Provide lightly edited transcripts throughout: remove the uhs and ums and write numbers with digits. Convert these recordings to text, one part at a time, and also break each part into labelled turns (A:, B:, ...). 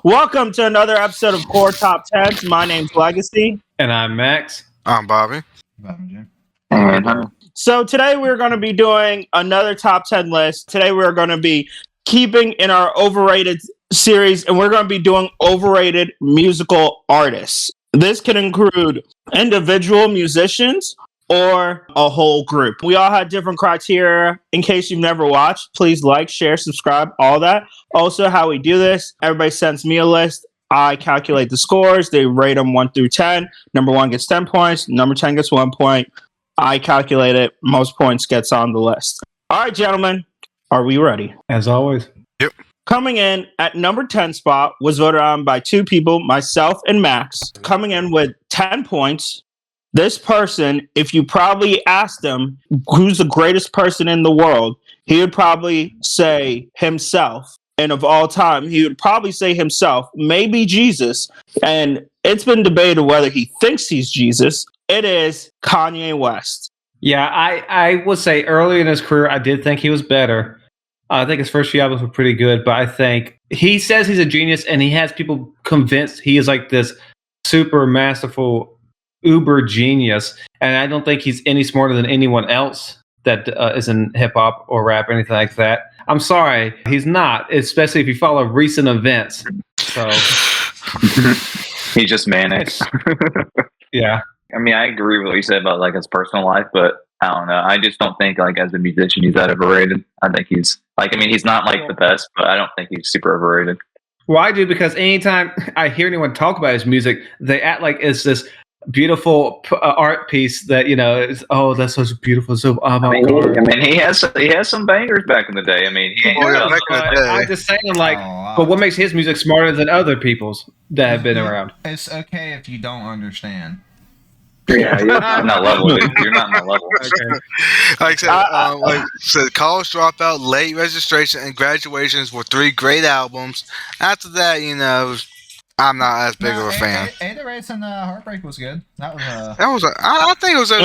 A: Welcome to another episode of Core Top 10s. My name's Legacy.
B: And I'm Max.
C: I'm Bobby.
A: So today we're going to be doing another top 10 list. Today we're going to be keeping in our overrated series, and we're going to be doing overrated musical artists. This can include individual musicians or a whole group. We all had different criteria. In case you've never watched, please like, share, subscribe, all that. Also, how we do this, everybody sends me a list. I calculate the scores. They rate them 1 through 10. Number 1 gets 10 points. Number 10 gets 1 point. I calculate it. Most points gets on the list. All right, gentlemen. Are we ready?
B: As always.
C: Yep.
A: Coming in at number 10 spot was voted on by two people, myself and Max. Coming in with 10 points. This person, if you probably asked him who's the greatest person in the world, he would probably say himself. And of all time, he would probably say himself, maybe Jesus. And it's been debated whether he thinks he's Jesus. It is Kanye West.
B: Yeah, I would say early in his career, I did think he was better. I think his first few albums were pretty good, but I think he says he's a genius and he has people convinced he is like this super masterful uber genius, and I don't think he's any smarter than anyone else that is in hip hop or rap or anything like that. I'm sorry, he's not, especially if you follow recent events. So
D: he's just manic.
B: Yeah.
D: I mean, I agree with what you said about like his personal life, but I don't know. I just don't think like as a musician he's that overrated. I think he's like, I mean, he's not like the best, but I don't think he's super overrated.
B: Well, I do, because anytime I hear anyone talk about his music, they act like it's this beautiful art piece that, you know, is, oh, that's so beautiful, so avant-garde.
D: I mean, he has some bangers back in the day. I mean,
B: I'm just saying, like, but what makes his music smarter than other people's that have been around?
E: It's okay if you don't understand.
D: Yeah, you're not on that level, dude. You're not on that level.
C: Okay. Like I said, college dropout, late registration, and graduations were 3 great albums. After that, you know, I'm not as big of a fan.
E: 808s and Heartbreak was good. That
C: was. I think it wasn't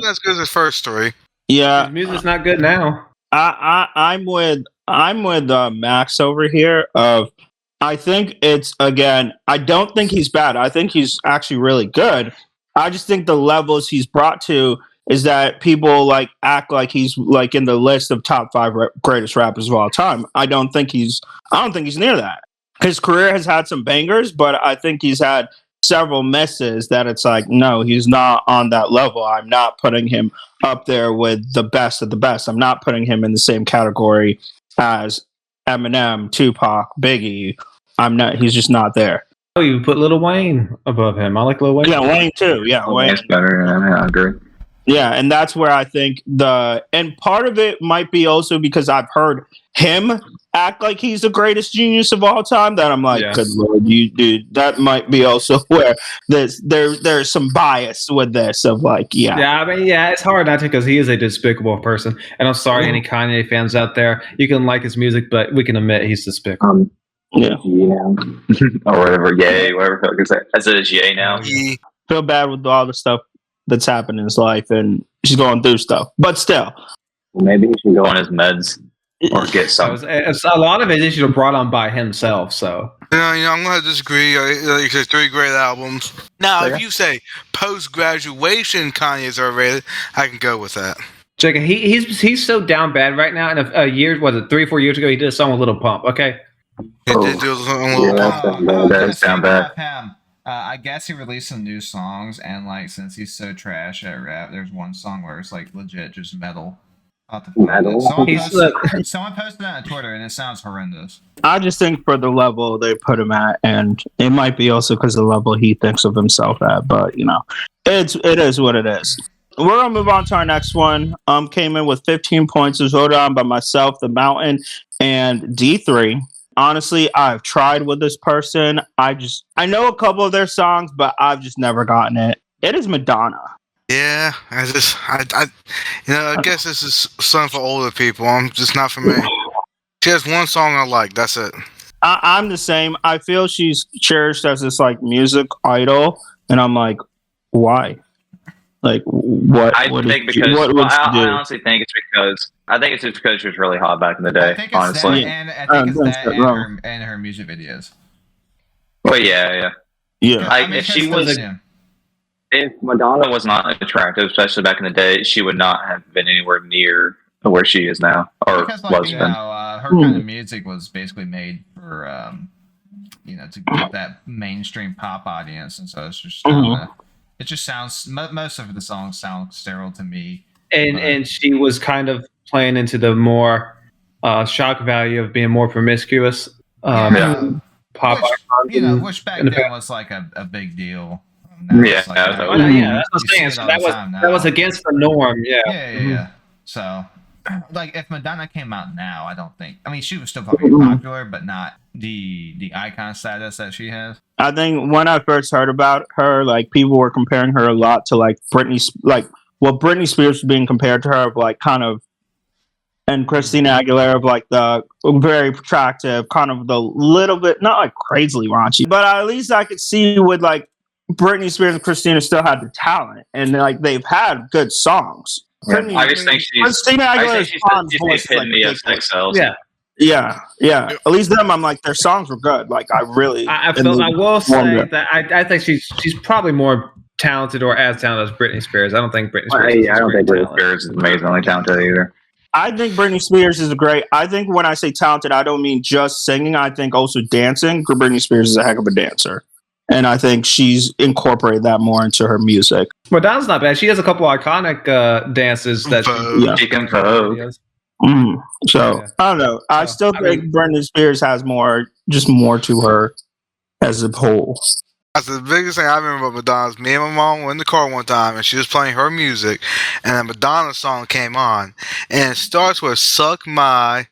C: as good as the first 3.
A: Yeah,
B: his music's not good now.
A: I'm with Max over here. I think it's, again, I don't think he's bad. I think he's actually really good. I just think the levels he's brought to is that people like act like he's like in the list of top 5 greatest rappers of all time. I don't think he's near that. His career has had some bangers, but I think he's had several misses that it's like, no, he's not on that level. I'm not putting him up there with the best of the best. I'm not putting him in the same category as Eminem, Tupac, Biggie. He's just not there.
B: Oh, you put Lil Wayne above him. I like Lil Wayne.
A: Yeah, Wayne too. Yeah,
D: Wayne's better. Yeah, I agree.
A: Yeah, and that's where I think and part of it might be also because I've heard him act like he's the greatest genius of all time, that I'm like, good Lord, you dude, that might be also where there's some bias with this of like, yeah.
B: Yeah, I mean, yeah, it's hard not to, because he is a despicable person. And I'm sorry, any Kanye fans out there, you can like his music, but we can admit he's despicable.
A: Yeah.
D: Or whatever, yay, whatever. I said it's yay now.
A: Feel bad with all the stuff that's happened in his life, and he's going through stuff. But still,
D: maybe he should go on his meds or get some.
B: A lot of it he should have brought on by himself. So
C: you know, I'm gonna disagree. Like, 3 great albums. Now, if you say post graduation Kanye's overrated, I can go with that.
B: Check it. He's so down bad right now. And a year, was it 3 or 4 years ago, he did a song with Lil Pump. Okay.
C: He did do a Lil Pump.
D: That's down bad.
E: I guess he released some new songs, and like, since he's so trash at rap, there's one song where it's like legit just metal. Someone posted that on Twitter, and it sounds horrendous.
A: I just think for the level they put him at, and it might be also because the level he thinks of himself at, but you know, it is what it is. We're gonna move on to our next one. Came in with 15 points. It was voted on by myself, The Mountain, and D3. Honestly, I've tried with this person. I know a couple of their songs, but I've just never gotten it. It is Madonna.
C: Yeah, I guess this is something for older people. I'm just not for me. She has one song I like. That's it.
A: I'm the same. I feel she's cherished as this like music idol, and I'm like, why? Like, what?
D: I honestly think it's because she was really hot back in the day.
E: I think it's
D: honestly,
E: that, and I think it's that and her music videos.
D: But yeah.
A: Yeah.
D: Like, if she was, if Madonna was not attractive, especially back in the day, she would not have been anywhere near where she is now, or
E: because, like,
D: was
E: you
D: then.
E: know, her kind of music was basically made for, you know, to get that mainstream pop audience, and so it's just, it just sounds. Most of the songs sound sterile to me.
B: And she was kind of playing into the more shock value of being more promiscuous. Pop
E: which back then was like a big deal.
D: Yeah,
E: like,
D: that's
B: what I'm saying. So that was against the norm.
E: Yeah. So, like, if Madonna came out now, I don't think. I mean, she was still probably popular, but not the icon status that she has.
A: I think when I first heard about her, like, people were comparing her a lot to like Britney, like what Britney Spears was being compared to her of, like, kind of, and Christina Aguilera of, like, the very attractive, kind of the little bit, not like crazily raunchy, but at least I could see with, like, Britney Spears and Christina still had the talent, and, like, they've had good songs.
D: Yeah. I just think she's the epitome of sex sells.
A: Yeah. At least them, I'm like, their songs were good. Like, I will
B: say that I think she's probably more talented or as talented as Britney Spears. I don't think Britney Spears.
D: I don't think Britney Spears is amazingly talented either.
A: I think Britney Spears is great. I think when I say talented, I don't mean just singing. I think also dancing. Britney Spears is a heck of a dancer. And I think she's incorporated that more into her music.
B: Madonna's not bad. She has a couple iconic dances that
D: she can Vogue.
A: So, I don't know. I still think Britney Spears has more to her as a whole.
C: That's the biggest thing I remember about Madonna. Me and my mom were in the car one time, and she was playing her music, and a Madonna song came on, and it starts with "Suck My,"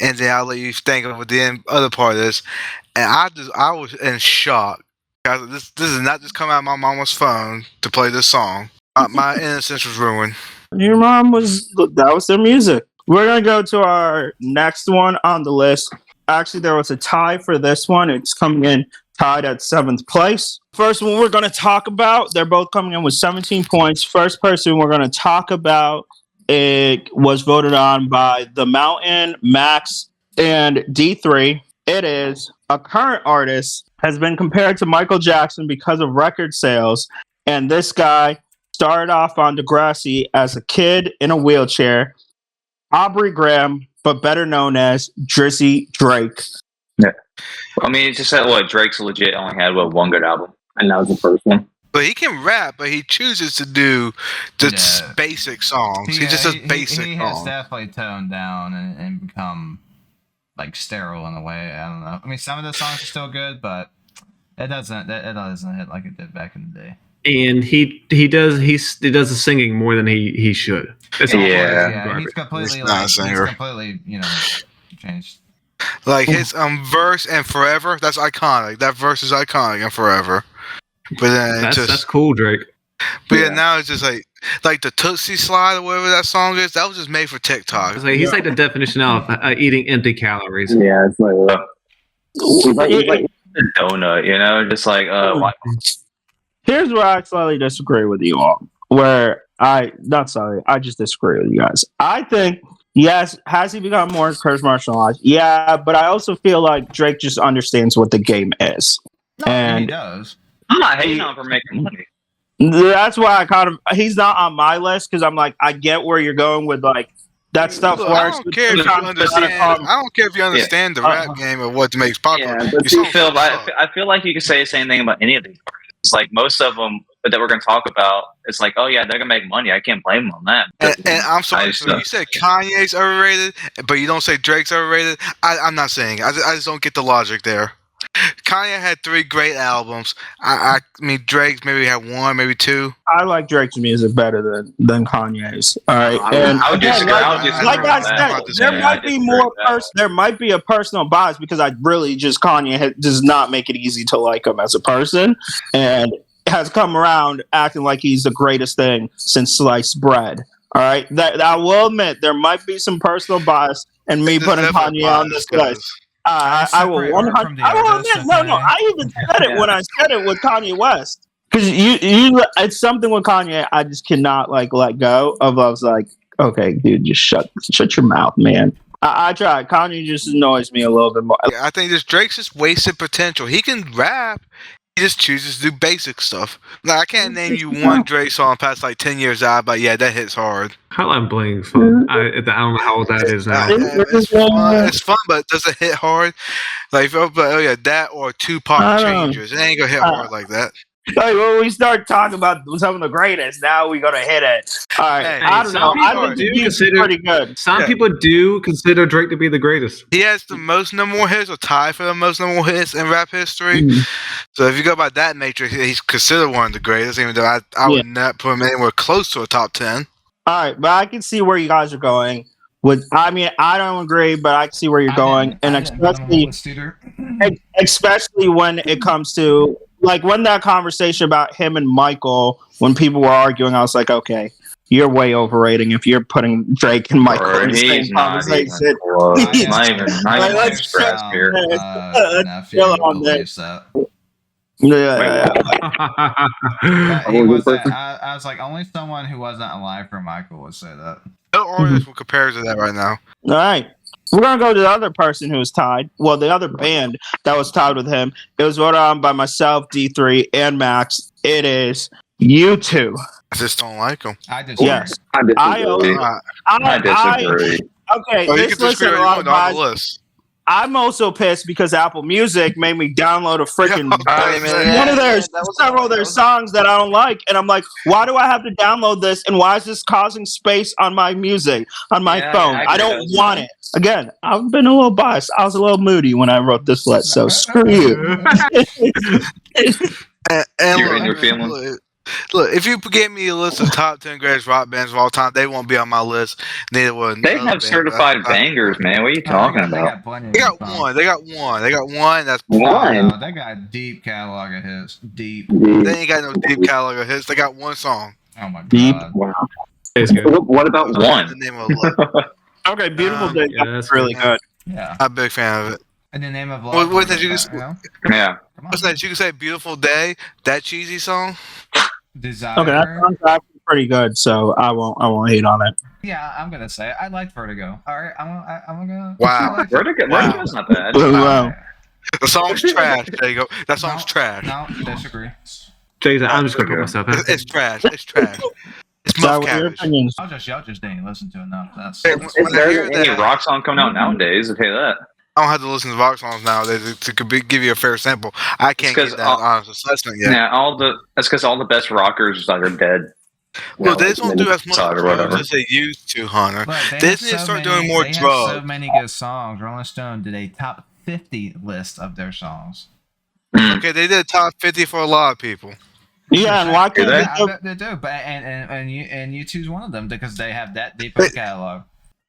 C: and then I'll let you think of the other part of this, and I was in shock. This is not just come out of my mama's phone to play this song. My innocence was ruined.
A: Your mom that was their music. We're going to go to our next one on the list. Actually, there was a tie for this one. It's coming in tied at 7th place. First one we're going to talk about, they're both coming in with 17 points. First person we're going to talk about, it was voted on by The Mountain, Max, and D3. It is a current artist, has been compared to Michael Jackson because of record sales. And this guy started off on Degrassi as a kid in a wheelchair. Aubrey Graham, but better known as Drizzy Drake.
D: Yeah. I mean, it's just that Drake's legit only had one good album, and that was the first one.
C: But he can rap, but he chooses to do just basic songs. He just does basic songs. He has
E: definitely toned down and become like sterile in a way. I don't know. I mean, some of the songs are still good, but it doesn't hit like it did back in the day.
B: And he does the singing more than he should.
E: He's completely changed.
C: Like his verse and Forever, that's iconic. That verse is iconic and Forever. But then
B: that's cool, Drake.
C: But now it's just like the Tootsie Slide or whatever that song is. That was just made for TikTok.
B: He's like the definition of eating empty calories.
D: Yeah, it's like a donut, just like
A: Here's where I slightly disagree with you all. I just disagree with you guys. I think, yes, has he become more commercialized? Yeah, but I also feel like Drake just understands what the game is.
E: He does.
D: I'm not hating on him for making money.
A: That's why he's not on my list, because I'm like, I get where you're going with like that stuff.
C: Look, I don't care if you understand the rap game or what makes popular.
D: Yeah, but I feel like you could say the same thing about any of these artists. It's like most of them that we're going to talk about, it's like, oh yeah, they're going to make money. I can't blame them on that.
C: And I'm sorry, so you said Kanye's overrated, but you don't say Drake's overrated. I'm not saying. I just don't get the logic there. Kanye had 3 great albums. I mean, Drake's maybe had 1, maybe 2.
A: I like Drake's music better than Kanye's. All right,
D: I would disagree.
A: Like I said, there might be a personal bias because I really just Kanye does not make it easy to like him as a person, and has come around acting like he's the greatest thing since sliced bread. All right, that I will admit there might be some personal bias and me putting Kanye on this list. I will 100. I will admit, no. I even said it when I said it with Kanye West, because you, it's something with Kanye I just cannot let go of. I was like, okay, dude, just shut your mouth, man. I tried. Kanye just annoys me a little bit more.
C: Yeah, I think this Drake's just wasted potential. He can rap. He just chooses to do basic stuff. Like, I can't name you one Drake song past like 10 years out, but yeah, that hits hard.
B: Hotline Bling fun. I don't know how old that is now.
C: It's fun, but does it hit hard? Like, if you're like, oh yeah, that or Tupac
A: I don't-
C: Changes. It ain't gonna hit hard like that.
A: Like, when we start talking about some of the greatest, now we're gonna hit it. All right,
C: Hey,
A: I don't
B: some
A: know. I
B: people
A: think
B: do
A: he's
B: consider-
A: pretty good.
B: Some
C: Yeah.
B: people do consider Drake to be the greatest.
C: He has the most number one hits, or tied for the most number one hits in rap history. So if you go by that matrix, he's considered one of the greatest. Even though I would not put him anywhere close to a top 10.
A: All right, but I can see where you guys are going. I mean, I don't agree, but I can see where you're going, and especially when it comes to like when that conversation about him and Michael, when people were arguing, I was like, okay, you're way overrating if you're putting Drake and Michael in the same
D: He's not even
A: conversation.
D: close. Not even
A: Like, let's
D: expressed here.
A: chill on this. Yeah.
E: I was like, only someone who wasn't alive for Michael would say that.
C: No artist will compare to that right now.
A: All right. We're going to go to the other person who was tied. Well, the other band that was tied with him. It was voted on by myself, D3, and Max. It is U2.
C: I just don't like him.
E: I disagree.
A: Yes.
D: I disagree. I disagree.
A: Okay,
C: Oh, you
A: this
C: can
A: list
C: disagree
A: had a
C: with
A: lot of
C: on the
A: vibes.
C: list.
A: I'm also pissed because Apple Music made me download a freaking
C: Yeah.
A: one of their several of their songs that I don't like, and I'm like, why do I have to download this? And why is this causing space on my music on my
D: Yeah,
A: phone?
D: I
A: I
D: agree
A: don't
D: with
A: want
D: that.
A: it. Again, I've been a little biased. I was a little moody when I wrote this list, so screw you.
C: And
D: You're in your feelings.
C: Look, if you gave me a list of top 10 greatest rock bands of all time, they won't be on my list. Neither will
D: They
C: another
D: have
C: band.
D: certified bangers, man. What are you talking about?
C: They got one. They got one. That's
D: One.
E: No, they got a deep catalog of hits. Deep.
C: They ain't got no deep catalog of hits. They got one song.
E: Oh my
A: Deep.
E: god.
D: Wow.
B: It's good.
D: What about one?
C: The name of the
A: Okay, beautiful
C: Um,
A: day.
B: yeah,
A: That's
B: that's
A: really good.
E: Yeah.
C: I'm a big fan of it.
E: In the name of
C: What-
E: love.
C: what did you
E: you know?
D: Yeah.
E: Come on.
C: What's that? You can say "Beautiful Day." That cheesy song.
E: Desire.
A: Okay, that sounds actually pretty good, so I won't hate on it.
E: Yeah, I'm gonna say I liked Vertigo. All right, I'm gonna.
C: Wow.
E: I liked it.
D: Vertigo's not bad.
A: Wow.
C: The song's trash. There you go. That song's
E: No,
C: trash.
E: No, disagree.
B: Jason, I'm just gonna put myself out.
C: It's trash. It's trash. It's
A: Is that
C: muff
A: what your
C: cabbage.
A: opinions?
E: Y'all just didn't listen to enough. That's.
C: Hey,
E: that's
C: when I
D: There's
C: hear
D: any
C: that,
D: rock song coming out nowadays, I'll tell you that.
C: I don't have to listen to rock songs nowadays to give you a fair sample. I can't
D: It's 'cause
C: get that honest assessment yet.
D: Yeah, that's because all the best rockers are dead.
C: Well, they just don't do as much
D: Side or
C: drugs
D: whatever.
C: as they used to, Hunter.
E: Look, they
C: They
E: have
C: just need to
E: so
C: start
E: many-
C: doing more
E: they have
C: drugs.
E: so many good songs. Rolling Stone did a top 50 list of their songs.
C: Okay, they did top 50 for a lot of people.
A: Yeah, and why
D: Do
A: can't
D: they?
A: they
E: I
A: do
E: bet they do, but and you choose one of them because they have that deep of a catalog.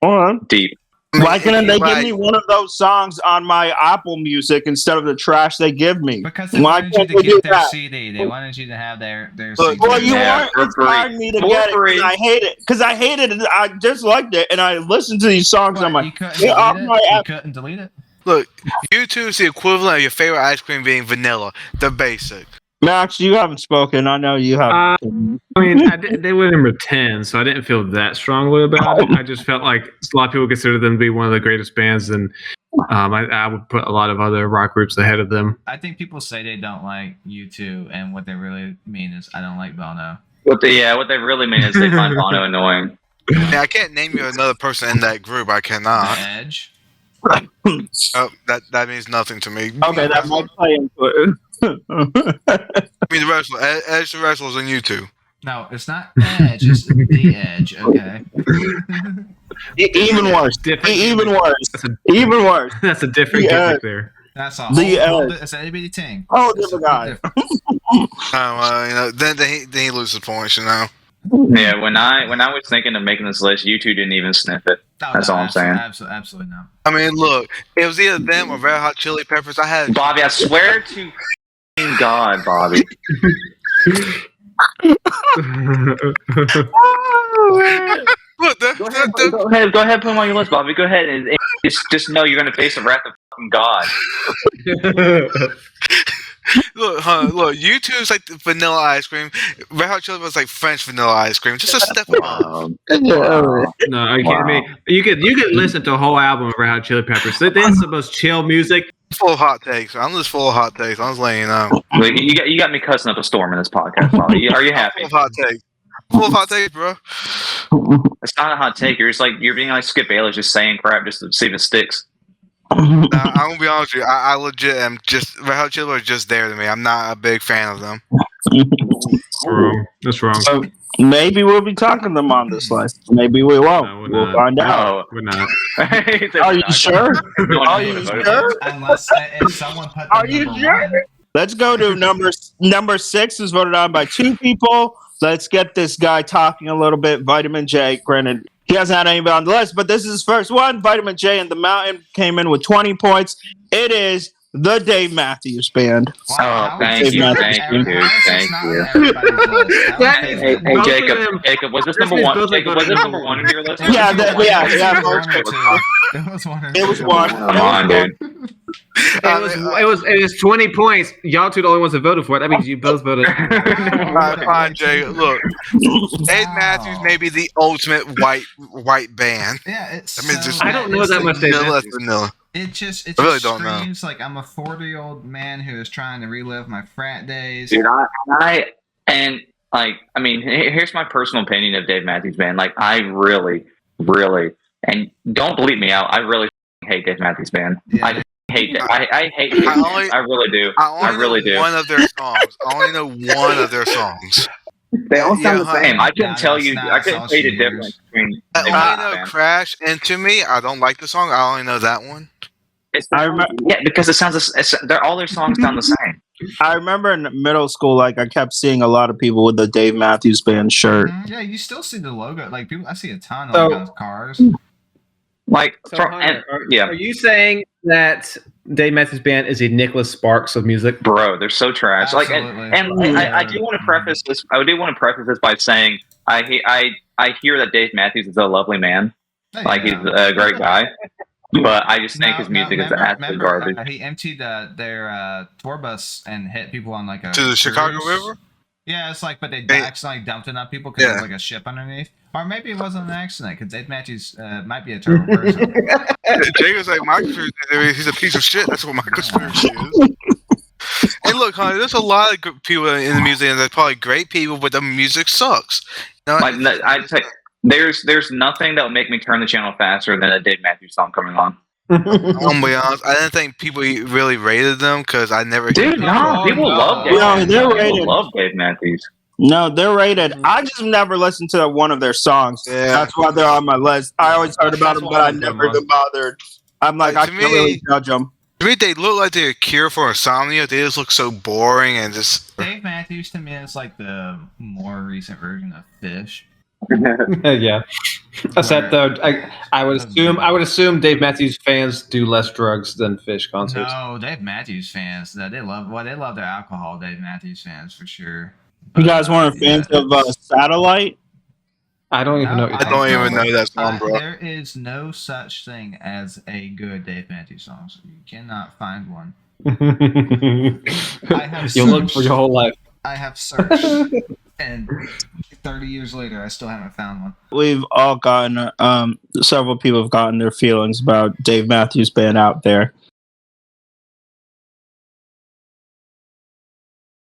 A: hold on.
D: Deep.
A: Why couldn't they give
C: Like,
A: me one of those songs on my Apple Music instead of the trash they give me?
E: Because they
A: Why
E: wanted you
A: can't
E: to
A: they do
E: get their
A: that?
E: CD. They wanted you to have their
C: Look,
E: CD.
A: Well, you
D: Yeah,
A: weren't
D: for free.
A: inspiring me to
D: For
A: get it
D: free.
A: because I hate it. Because I hated it. I just liked it, and I listened to these songs.
E: What,
A: and I'm
E: you
A: like,
E: couldn't
A: yeah, off
E: delete
A: my
E: it? You
A: app.
E: couldn't delete it?
C: Look, YouTube is the equivalent of your favorite ice cream being vanilla. The basic.
A: Max, you haven't spoken. I know you have.
B: I mean, they were number 10, so I didn't feel that strongly about it. I just felt like a lot of people consider them to be one of the greatest bands, and I would put a lot of other rock groups ahead of them.
E: I think people say they don't like U2, and what they really mean is I don't like Bono.
D: What they really mean is they find Bono annoying.
C: Yeah, I can't name you another person in that group. I cannot.
E: Edge.
C: Oh, that means nothing to me.
A: Okay, that might play into it.
C: I mean, the wrestler, Edge the wrestlers on YouTube.
E: No, it's not Edge. It's the Edge. Okay.
A: Even worse.
B: Different.
A: Even worse.
B: That's a,
A: Even worse.
B: that's a different
A: Yeah.
B: gimmick there.
E: That's all.
A: The Edge.
E: It's an itty thing.
A: Oh,
E: It's
A: different
E: a
A: guy.
E: different-
C: Then he loses points, you know.
D: Yeah, when I was thinking of making this list, you two didn't even sniff it. That's all I'm saying.
E: Absolutely not.
C: I mean, look, it was either them or Red Hot Chili Peppers. I had
D: Bobby, I swear to f***ing God, Bobby.
C: look.
D: Go ahead, put them on your list, Bobby. Go ahead, and just know you're gonna face the wrath of fucking God.
C: Look. U2 is like the vanilla ice cream. Red Hot Chili Peppers is like French vanilla ice cream. Just a step above.
B: No, are you kidding me? You could listen to a whole album of Red Hot Chili Peppers. That's the most chill music.
C: Full of hot takes. I'm just full of hot takes. I'm just letting you know.
D: Wait, you got me cussing up a storm in this podcast, Molly. Are you happy?
C: Full of hot takes. Full of hot takes, bro.
D: It's not a hot take. You're being like Skip Bayless, just saying crap just to see if it sticks.
C: Nah, I'm gonna be honest with you. I legit am just Red Hot Chili Peppers are just there to me. I'm not a big fan of them.
B: That's wrong.
A: So maybe we'll be talking them on this list. Maybe we won't.
B: No, we're
A: we'll
B: not.
A: find out.
D: No,
B: We're not.
A: Are you sure? Are you sure?
E: Unless if someone put
A: Are
E: them
A: you
E: number
A: sure?
E: one.
A: Let's go to number 6 is voted on by 2 people. Let's get this guy talking a little bit. Vitamin J, granted, he hasn't had anybody on the list, but this is his first one. Vitamin J and the Mountain came in with 20 points. It is the Dave Matthews Band.
D: Oh, thank you, thank you, dude, thank you. Hey, Jacob, was this number one? Jacob, was this number one in your list?
A: Yeah,
E: It
A: was one.
D: Come on, dude.
B: It was 20 points. Y'all two the only ones that voted for it. That means you both voted.
C: Alright, fine, Jay. Look, Dave Matthews may be the ultimate white band.
E: Yeah, it's.
C: I mean, just
B: I don't know that much Dave
C: vanilla,
B: Matthews.
C: vanilla.
E: It
C: I really
E: just
C: don't know.
E: screams like I'm a 40-year-old man who is trying to relive my frat days.
D: Dude, here's my personal opinion of Dave Matthews Band. Like, I really, and don't bleep me out. I really hate Dave Matthews Band.
E: Yeah.
D: I hate it. I hate it. I really do. I really do.
C: One of their songs. I only know one of their songs.
D: They all sound
C: Yeah,
D: the same. I couldn't
E: nah,
D: tell
E: that's
D: you.
E: not
D: I couldn't tell you the
E: social
D: difference between.
C: I
D: Dave
C: only
D: Matthews
C: know
D: Band.
C: Crash and To Me. I don't like the song. I only know that one.
D: Yeah, because it sounds. All their songs sound the same.
A: I remember in middle school, like I kept seeing a lot of people with the Dave Matthews Band shirt.
E: Yeah, you still see the logo. Like people, I see a ton of
B: So-
E: on cars.
D: Like,
B: So,
D: from,
B: Hunter,
D: yeah,
B: Are you saying that Dave Matthews Band is a Nicholas Sparks of music?
D: bro, they're so trash. Like,
E: Absolutely.
D: and I do want to preface this. I do want to preface this by saying I hear that Dave Matthews is a lovely man. Like, he's a great guy. But I just think his music is absolute garbage.
E: He emptied their tour bus and hit people on like a
C: To the Chicago
E: cruise.
C: River?
E: Yeah, it's like, but they
C: Hey.
E: accidentally dumped it on people because
C: Yeah.
E: there's like a ship underneath. Or maybe it wasn't an accident because Dave Matthews might be a terrible person.
C: Jay was like, my conspiracy theory, he's a piece of shit. That's what my conspiracy is. And look, honey, there's a lot of good people in the museum that are probably great people, but the music sucks. You know?
D: Like, I'd say there's nothing that would make me turn the channel faster than a Dave Matthews song coming on.
C: I'm gonna be honest. I didn't think people really rated them because I never.
D: Dude, no, people love Dave.
A: No,
D: Matthews.
A: they're
D: People
A: rated.
D: love Dave Matthews.
A: No, they're rated. I just never listened to one of their songs.
C: Yeah.
A: That's why they're on my list. I always heard about them,
B: That's
A: but
B: why
A: I
B: I put them
A: never
B: on.
A: even bothered. I'm like, I
C: To
A: can't really
C: me-
A: judge them.
C: To me, they look like they're a cure for insomnia. They just look so boring and just.
E: Dave Matthews to me is like the more recent version of Fish.
B: Yeah. Except though, I would assume Dave Matthews fans do less drugs than Fish concerts.
E: No, Dave Matthews fans, they love their alcohol. Dave Matthews fans for sure.
A: You guys weren't fans of Satellite?
B: I don't even know. What
C: I
B: you're
C: don't
B: talking
C: even
B: about.
C: know that song, bro.
E: There is no such thing as a good Dave Matthews song. So you cannot find one. I have
B: You'll look for
E: searched.
B: your whole life.
E: I have searched, and 30 years later, I still haven't found one.
A: We've all gotten, several people have gotten their feelings about Dave Matthews Band out there.